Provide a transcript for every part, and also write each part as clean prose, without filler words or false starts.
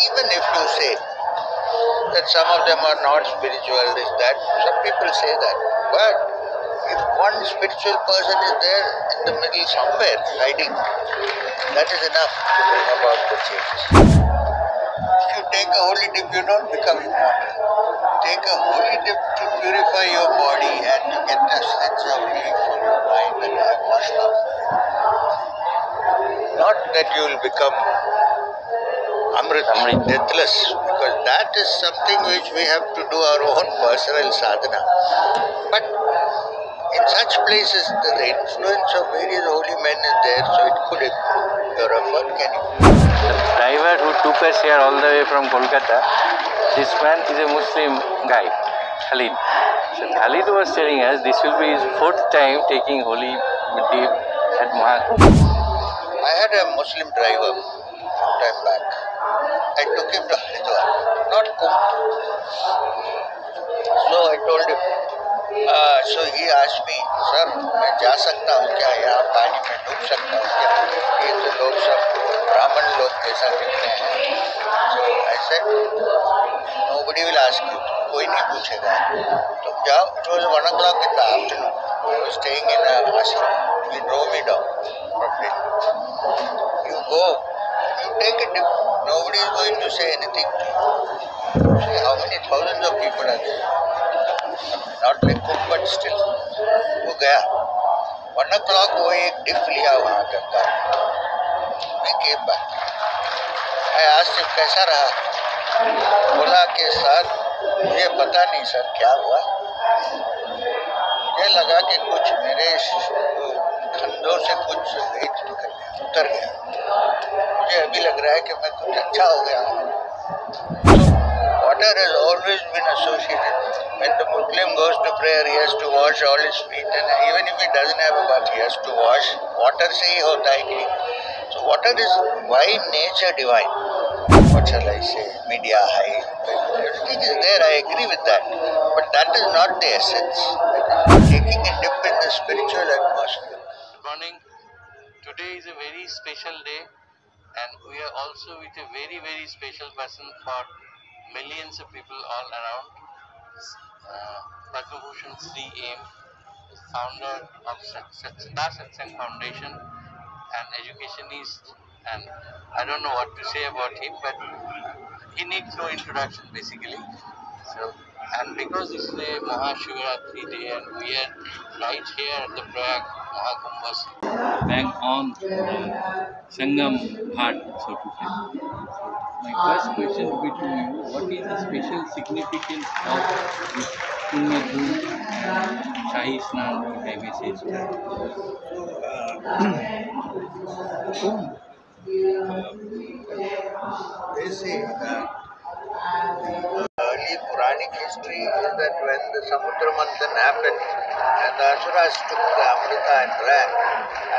even if you say that some of them are not spiritual, is that some people say that, but if one spiritual person is there in the middle somewhere hiding, that is enough to bring about the changes. If you take a holy dip, you don't become immortal. Take a holy dip to purify your body and to get a sense of relief for your mind that I have washed off. Not that you will become Amrit, deathless, because that is something which we have to do our own personal sadhana. But in such places, the influence of various holy men is there, so it could improve your effort. Can you? The driver who took us here all the way from Kolkata, this man is a Muslim guy, Khalid. So Khalid was telling us this will be his 4th time taking holy dip at Mahakumbh. I had a Muslim driver some time back. I took him to Haridwar, not Kumbh. So I told him, so he asked me, sir, मैं जा सकता हूँ क्या, यहाँ पानी में डूब सकता हूँ क्या, ये तो लोग सब ब्राह्मण लोग जैसा दिखते हैं. So I said, nobody will ask you, कोई नहीं पूछेगा, तुम जाओ. It was 1 o'clock in the afternoon. I was staying in a ashram. He drove me down from Delhi. You go, you take a dip. Nobody is going to say anything to you. See how many thousands of people are there. Not like Kumbh, but still. वो गया. 1 o'clock वो एक dip लिया वहाँ Ganga. I came back. I asked him कैसा रहा. बोला कि सर मुझे पता नहीं सर क्या हुआ. मुझे लगा कि कुछ मेरे कंधों से कुछ वेट निकल गया, उतर गया. मुझे अभी लग रहा है कि मैं कुछ अच्छा हो गया हूँ. Water has always been associated. When the Muslim goes to prayer, he has to wash all his feet, and even if he doesn't have a bath, he has to wash. Water से ही होता है कि. So water is by nature divine. What shall I say? Media high. Everything is there. I agree with that. But that is not the essence. Taking a dip in the spiritual atmosphere. Good morning. Today is a very special day, and we are also with a very, very special person for millions of people all around. Padma Bhushan Sri Aim, founder of Satsang Foundation, an educationist, and I don't know what to say about him, but he needs no introduction basically. So, and because this is a Mahashivratri day and we are right here at the Prayagraj Mahakumbh, back on the Sangam Ghat, so to say. My first question would be to you, what is the special significance of this Punya Kumbh Shahi Snan, if I may say so? Kumbh. They say that early Puranic history is that when the Samudra Manthan happened and the Asuras took the Amrita and ran,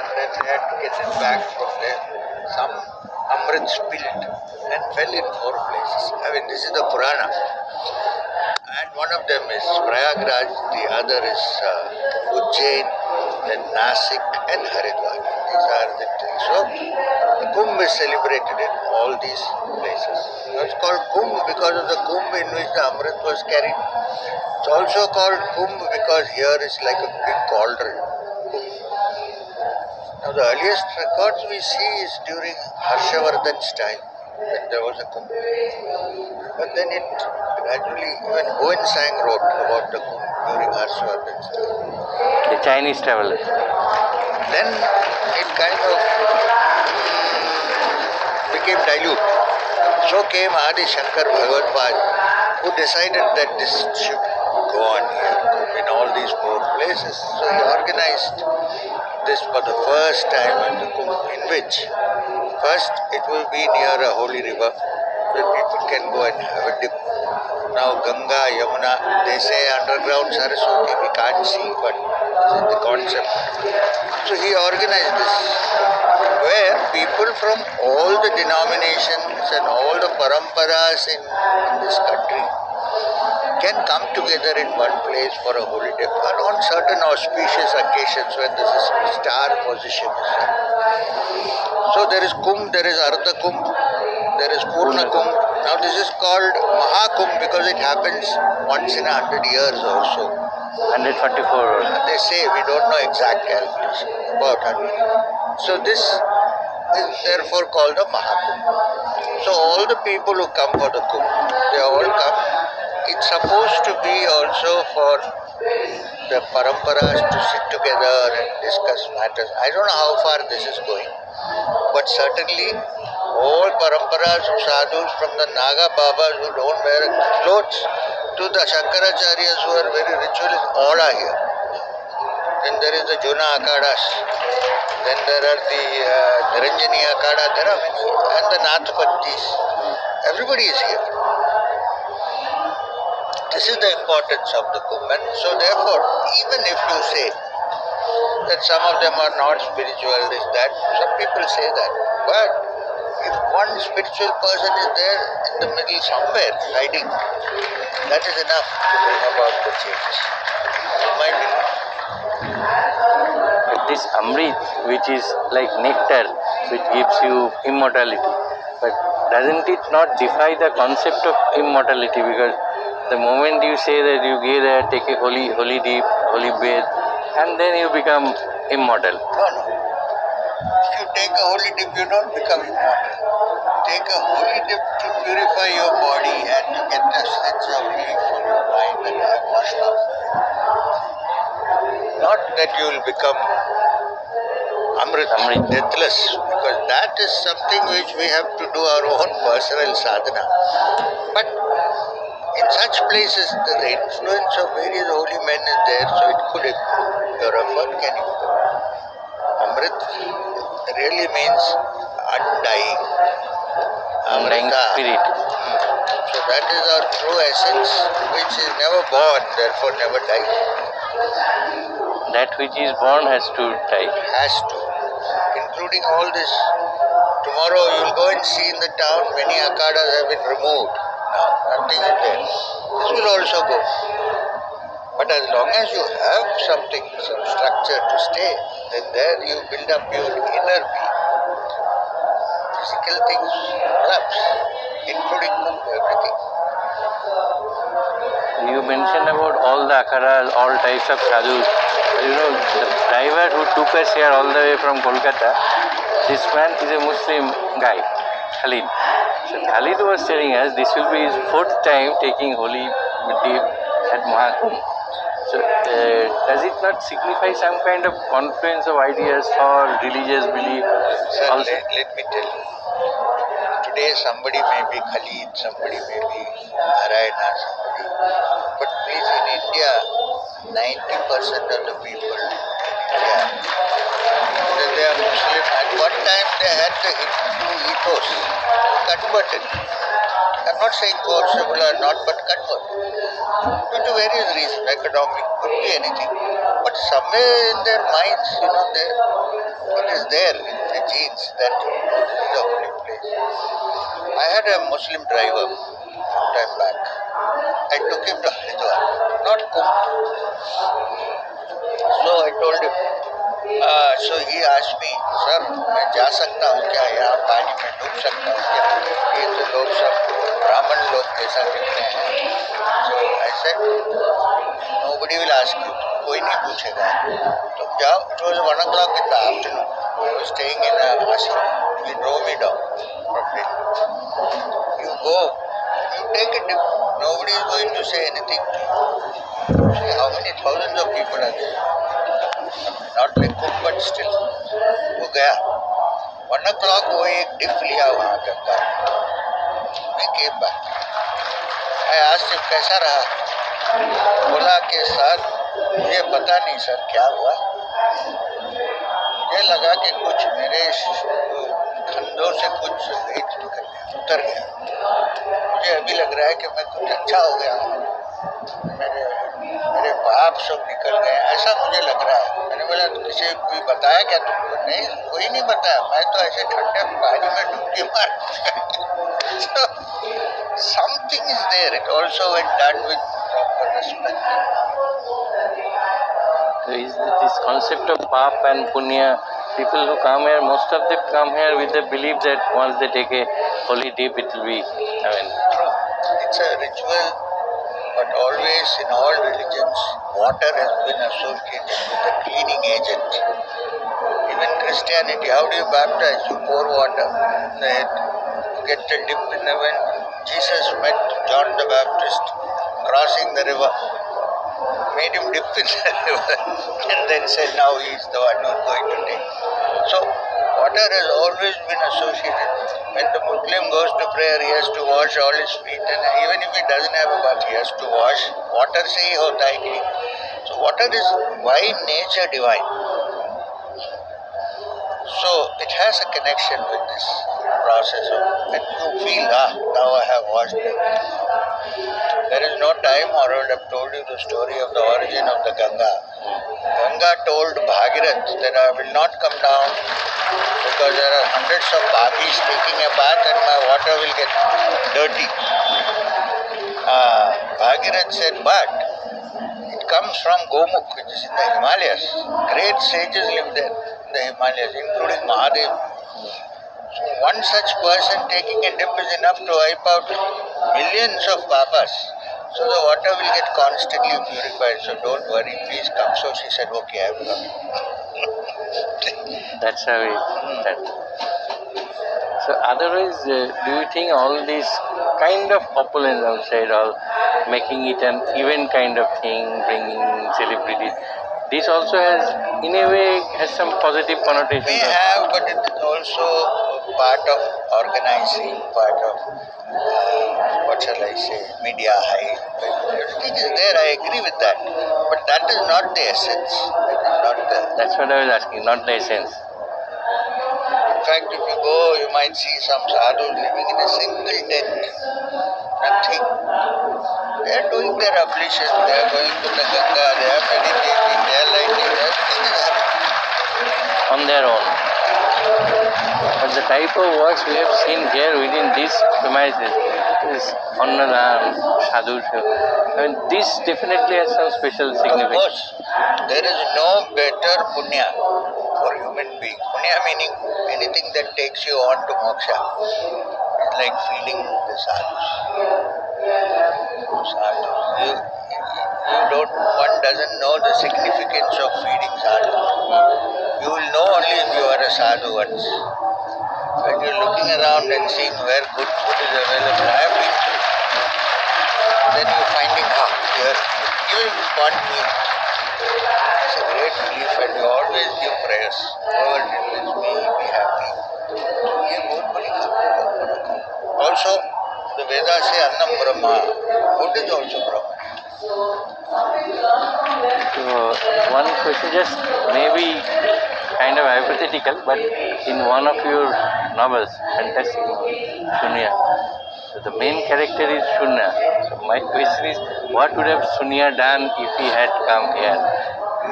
and then they had to get it back from there, some Amrit spilled and fell in 4 places. I mean, this is the Purana. And one of them is Prayagraj, the other is Ujjain, then Nasik and Haridwar. These are the 3. So, the Kumbh is celebrated in all these places. So it's called Kumbh because of the Kumbh in which the Amrit was carried. It's also called Kumbh because here is like a big cauldron. Now the earliest records we see is during Harshavardhan's time, when there was a Kumbh. But then it gradually, even Hohen Sang wrote about the Kumbh during Harshavardhan's time. The Chinese traveler. Then it kind of became dilute. So came Adi Shankar Bhagavad Pad, who decided that this should go on here in all these 4 places. So he organized this for the first time in the Kumbh, in which first it will be near a holy river where people can go and have a dip. Now Ganga, Yamuna, they say underground Saraswati, we can't see, but this is the concept. So he organized this, where people from all the denominations and all the paramparas in this country can come together in one place for a holy dip, and on certain auspicious occasions when this is star position is set. So there is Kumbh, there is Ardha Kumbh, there is Purna Kumbh, Now this is called mahakumbh because it happens once in 100 years or so. 144. They say, we don't know exact calculation, about 100. So this is therefore called a mahakumbh. So all the people who come for the kumbh, they all come. It's supposed to be also for the paramparas to sit together and discuss matters. I don't know how far this is going, but certainly all paramparas, sadhus from the Naga Babas who don't wear clothes to the Shankaracharyas who are very ritualists, all are here. Then there is the Juna Akadas, then there are the Niranjani Akada, there are many, and the Nathpatis. Everybody is here. This is the importance of the Kumbh. And so therefore, even if you say that some of them are not spiritual, this, that, some people say that. But if one spiritual person is there in the middle somewhere, hiding, that is enough to bring about the change. In my belief. This Amrit, which is like nectar, which gives you immortality, but doesn't it not defy the concept of immortality? Because the moment you say that you go there, take a holy dip, holy bath, and then you become immortal. No. If you take a holy dip, you don't become immortal. Take a holy dip to purify your body and you get a sense of relief from your mind that I have washed up. Not that you will become Amrit, deathless, because that is something which we have to do our own personal sadhana. But in such places, the influence of various holy men is there, so it could improve your effort. Can improve. Amrit really means undying. Undying spirit. So that is our true essence, which is never born, therefore never dies. That which is born has to die. Has to. Including all this. Tomorrow you will go and see in the town many akadas have been removed. Now nothing is there. This will also go. But as long as you have something, some structure to stay, then there you build up your inner being. Physical things collapse, including everything. You mentioned about all the akaras, all types of sadhus. You know, the driver who took us here all the way from Kolkata, this man is a Muslim guy, Khalid. So Khalid was telling us this will be his 4th time taking holy dip at Mahakumbh. So does it not signify some kind of confluence of ideas or religious belief? Sir, let me tell you. Today somebody may be Khalid, somebody may be Narayana, somebody. But please, in India, 90% of the people in India, whether they are Muslim, at one time they had the Hindu ethos, converted. I'm not saying forcible or not, but converted. Due to various reasons, economic, could be anything. But somewhere in their minds, it is there in the genes that this is a holy place. I had a Muslim driver some time back. I took him to Haridwar, not Kumbh. So I told him, so he asked me, sir, मैं जा सकता हूँ क्या? यहाँ पानी में डूब सकता हूँ क्या? ये तो लोग सब ब्राह्मण लोग जैसा दिखते हैं. So I said, nobody will ask you. कोई नहीं पूछेगा. तुम जाओ. It was 1 o'clock in the afternoon. I was staying in a ashram. He drove me down from Delhi. You go, you take a dip. Nobody is going to say anything to you. See how many thousands of people are there. Not like Kumbh, but still. वो गया. 1 o'clock वो एक dip लिया वहाँ Ganga. I came back. I asked him कैसा रहा. बोला कि सर मुझे पता नहीं सर क्या हुआ. मुझे लगा कि कुछ मेरे कंधों से कुछ वेट निकल गया, उतर गया. मुझे अभी लग रहा है कि मैं कुछ अच्छा हो गया हूँ. मेरे पाप सब निकल गए, ऐसा मुझे लग रहा है. मैंने बोला तो किसी कोई बताया क्या तुमको? नहीं, कोई नहीं बताया. मैं तो ऐसे ठंडे पानी में डुबकी मार. So, something is there. It also when done with proper respect. So is this concept of pap and punya, people who come here, most of them come here with the belief that once they take a holy dip, it will be, True. It's a ritual, but always in all religions, water has been associated with a cleaning agent. Even Christianity, how do you baptize? You pour water in the head. You get a dip in the wind. Jesus met John the Baptist crossing the river, made him dip in the river, and then said, now he is the one who is going to take. So, water has always been associated. When the Muslim goes to prayer, he has to wash all his feet, and even if he doesn't have a bath, he has to wash. Water se hi hota hai clean. So, water is by nature divine. So, it has a connection with this process of, and you feel, now I have washed it. There is no time, or I would have told you the story of the origin of the Ganga. Ganga told Bhagirath that I will not come down because there are hundreds of Bhagis taking a bath and my water will get dirty. Bhagirath said, but it comes from Gomukh, which is in the Himalayas. Great sages live there in the Himalayas, including Mahadev. So one such person taking a dip is enough to wipe out millions of papas. So the water will get constantly purified. So don't worry, please come. So she said, okay, I will come. That's how it started. So otherwise, do you think all this kind of opulence outside, all making it an event kind of thing, bringing celebrities, this also has, in a way, has some positive connotation? May have, but it is also part of organizing, part of, what shall I say, media hype. Everything is there, I agree with that. But that is not the essence. That is not the... That's what I was asking, not the essence. In fact, if you go, you might see some sadhus living in a single tent. Nothing. They are doing their ablution, they are going to the Ganga, they are meditating, they are lighting, everything is happening. On their own. But the type of works we have seen here within these premises is Annadan, Sadhu. This definitely has some special significance. Of course, there is no better punya for human beings. Punya meaning anything that takes you on to moksha. It's like feeding the sadhus. One doesn't know the significance of feeding sadhus. You will know only if you are a sadhu once. When you're looking around and seeing where good food is available, I have been through. Then you're finding, here, even if it's one meal, it's a great relief, and you always give prayers. Whoever delivers me, be happy. Also, the Vedas say Annam Brahma. Food is also Brahma. So, one question, just maybe kind of hypothetical, but in one of your novels, fantastic novel, Shunya, so the main character is Shunya. So my question is, what would have Shunya done if he had come here?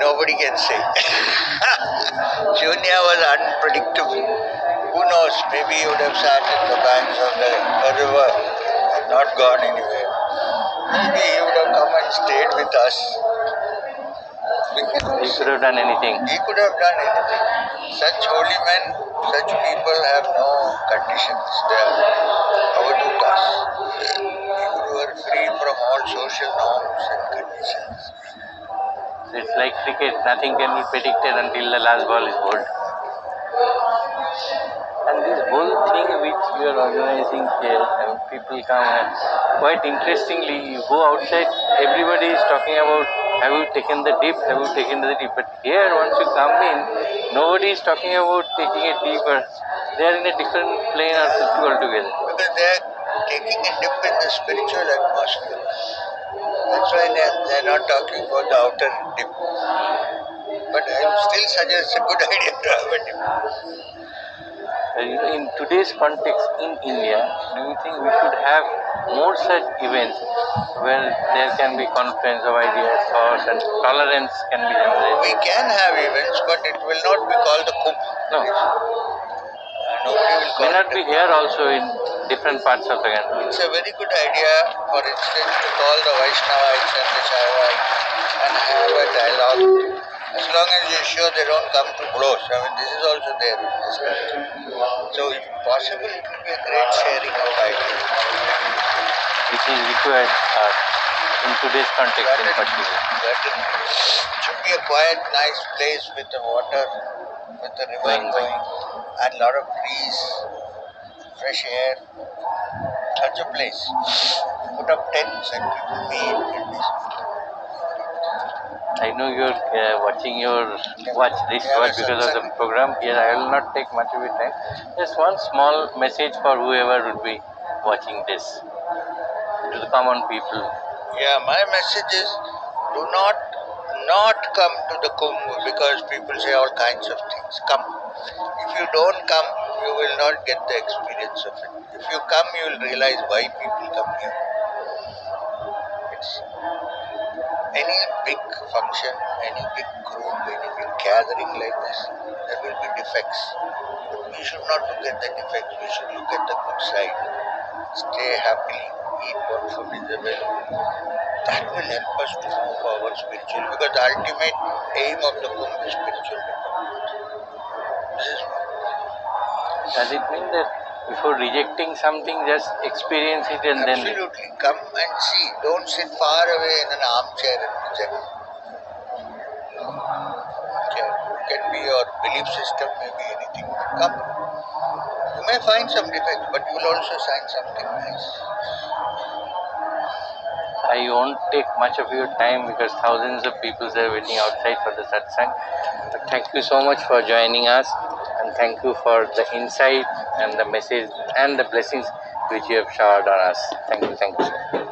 Nobody can say. Shunya was unpredictable. Who knows, maybe he would have sat at the banks of the river and not gone anywhere. Maybe he would have come and stayed with us. He could have done anything. He could have done anything. Such holy men, such people have no conditions. They are avadutas. People who are free from all social norms and conditions. It's like cricket, nothing can be predicted until the last ball is bowled. And this whole thing which you are organizing here, and people come and quite interestingly, you go outside, everybody is talking about, have you taken the dip, have you taken the dip? But here, once you come in, nobody is talking about taking a dip, or they are in a different plane or system altogether. Because they are taking a dip in the spiritual atmosphere. That's why they are not talking about the outer dip. But I still suggest it's a good idea to have a dip. In today's context in India, do you think we should have more such events where there can be confluence of ideas, thoughts, and tolerance can be generated? We can have events, but it will not be called the Kumbh. No. Nobody will call May not it be here also in different parts of the country. It's a very good idea, for instance, to call the Vaishnavites and the Shaivites and have a dialogue As long as you're sure they don't come to blows. I mean, this is also there in this country. So if possible, it will be a great sharing of ideas. Which is required in today's context in particular. Certainly. It should be a quiet, nice place with the water, with the river going, and a lot of trees, fresh air. Such a place. Put up tents and people meet. I know you're watching watch this because of the program. Here I will not take much of your time. Just one small message for whoever would be watching this, to the common people. Yeah, my message is, do not come to the Kumbh because people say all kinds of things. Come. If you don't come, you will not get the experience of it. If you come, you will realize why people come here. It's any big function, any big group, any big gathering like this, there will be defects. But we should not look at the defects, we should look at the good side. Stay happily, eat what food is available. That will help us to move forward spiritually, because the ultimate aim of the Kumbh is spiritual development. This is what. Does it mean that before rejecting something, just experience it and then... Absolutely. Come and see. Don't sit far away in an armchair and reject. Okay. It can be your belief system, maybe anything. Come. You may find some defects, but you will also find something nice. I won't take much of your time because thousands of people are waiting outside for the satsang. But thank you so much for joining us, and thank you for the insight and the message and the blessings which you have showered on us. Thank you.